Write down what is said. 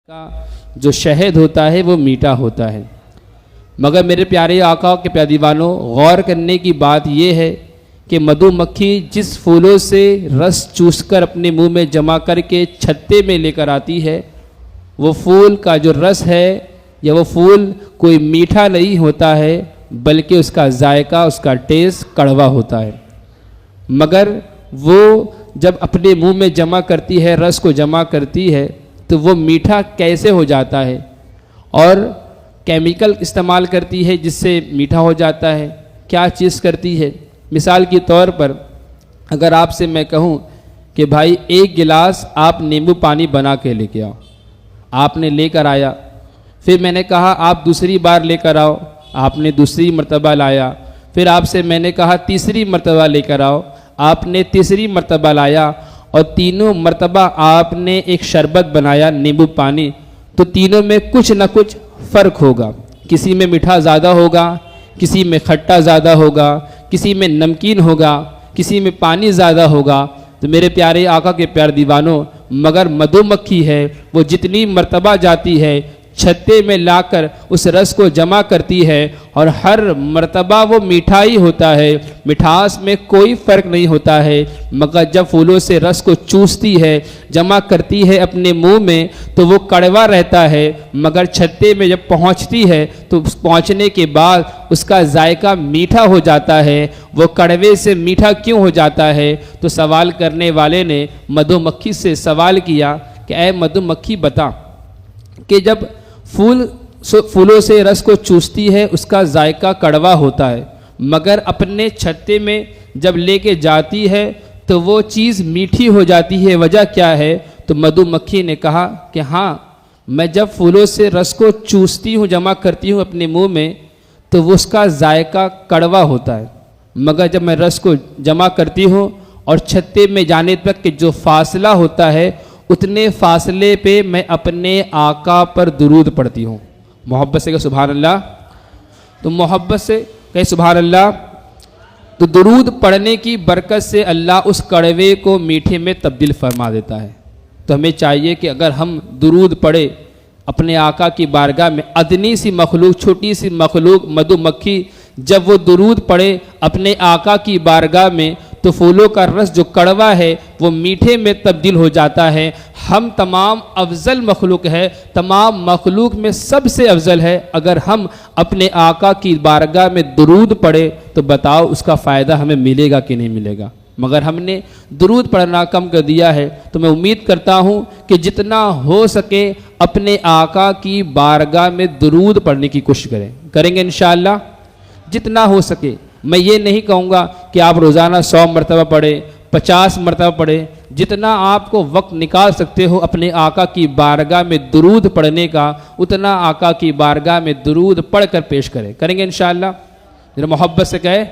का जो शहद होता है वो मीठा होता है। मगर मेरे प्यारे आका के प्यारे दीवानों, गौर करने की बात यह है कि मधुमक्खी जिस फूलों से रस चूसकर अपने मुंह में जमा करके छत्ते में लेकर आती है, वो फूल का जो रस है या वो फूल कोई मीठा नहीं होता है, बल्कि उसका जायका, उसका टेस्ट कड़वा होता है। मगर वो जब अपने मुंह में जमा करती है, रस को जमा करती है, तो वो मीठा कैसे हो जाता है और केमिकल इस्तेमाल करती है जिससे मीठा हो जाता है। क्या चीज़ करती है? मिसाल के तौर पर अगर आपसे मैं कहूँ कि भाई एक गिलास आप नींबू पानी बना के लेके आओ, आपने लेकर आया, फिर मैंने कहा आप दूसरी बार लेकर आओ, आपने दूसरी मर्तबा लाया, फिर आपसे मैंने कहा तीसरी मर्तबा लेकर आओ, आपने तीसरी मर्तबा लाया, और तीनों मर्तबा आपने एक शरबत बनाया नींबू पानी, तो तीनों में कुछ ना कुछ फ़र्क होगा। किसी में मीठा ज़्यादा होगा, किसी में खट्टा ज़्यादा होगा, किसी में नमकीन होगा, किसी में पानी ज़्यादा होगा। तो मेरे प्यारे आका के प्यारे दीवानों, मगर मधुमक्खी है वो जितनी मर्तबा जाती है छत्ते में लाकर उस रस को जमा करती है, और हर मर्तबा वो मीठा ही होता है, मिठास में कोई फ़र्क नहीं होता है। मगर जब फूलों से रस को चूसती है, जमा करती है अपने मुंह में, तो वो कड़वा रहता है। मगर छत्ते में जब पहुंचती है तो पहुंचने के बाद उसका जायका मीठा हो जाता है। वो कड़वे से मीठा क्यों हो जाता है? तो सवाल करने वाले ने मधुमक्खी से सवाल किया कि ऐ मधुमक्खी बता कि जब फूलों से रस को चूसती है उसका जायका कड़वा होता है, मगर अपने छत्ते में जब लेके जाती है तो वो चीज़ मीठी हो जाती है, वजह क्या है? तो मधुमक्खी ने कहा कि हाँ, मैं जब फूलों से रस को चूसती हूँ, जमा करती हूँ अपने मुंह में, तो वो उसका जायका कड़वा होता है। मगर जब मैं रस को जमा करती हूँ और छत्ते में जाने तक के जो फासला होता है, उतने फासले पे मैं अपने आका पर दुरूद पढ़ती हूँ। मोहब्बत से कहे सुभान अल्लाह। तो मोहब्बत से कहे सुभान अल्लाह। तो दुरूद पढ़ने की बरकत से अल्लाह उस कड़वे को मीठे में तब्दील फरमा देता है। तो हमें चाहिए कि अगर हम दुरूद पढ़े अपने आका की बारगाह में, अदनी सी मखलूक, छोटी सी मखलूक मधुमक्खी जब वो दुरूद पढ़े अपने आका की बारगाह में, तो फूलों का रस जो कड़वा है वो मीठे में तब्दील हो जाता है। हम तमाम अफजल मखलूक है, तमाम मखलूक में सबसे अफजल है। अगर हम अपने आका की बारगाह में दुरूद पढ़े तो बताओ उसका फ़ायदा हमें मिलेगा कि नहीं मिलेगा? मगर हमने दुरूद पढ़ना कम कर दिया है। तो मैं उम्मीद करता हूँ कि जितना हो सके अपने आका की बारगाह में दुरूद पढ़ने की कोशिश करेंगे इंशाअल्लाह, जितना हो सके। मैं ये नहीं कहूँगा कि आप रोज़ाना 100 मरतबा पढ़े, 50 मरतबा पढ़े, जितना आपको वक्त निकाल सकते हो अपने आका की बारगाह में दुरूद पढ़ने का, उतना आका की बारगाह में दुरूद पढ़ कर पेश करेंगे इंशाअल्लाह। जरा मोहब्बत से कहे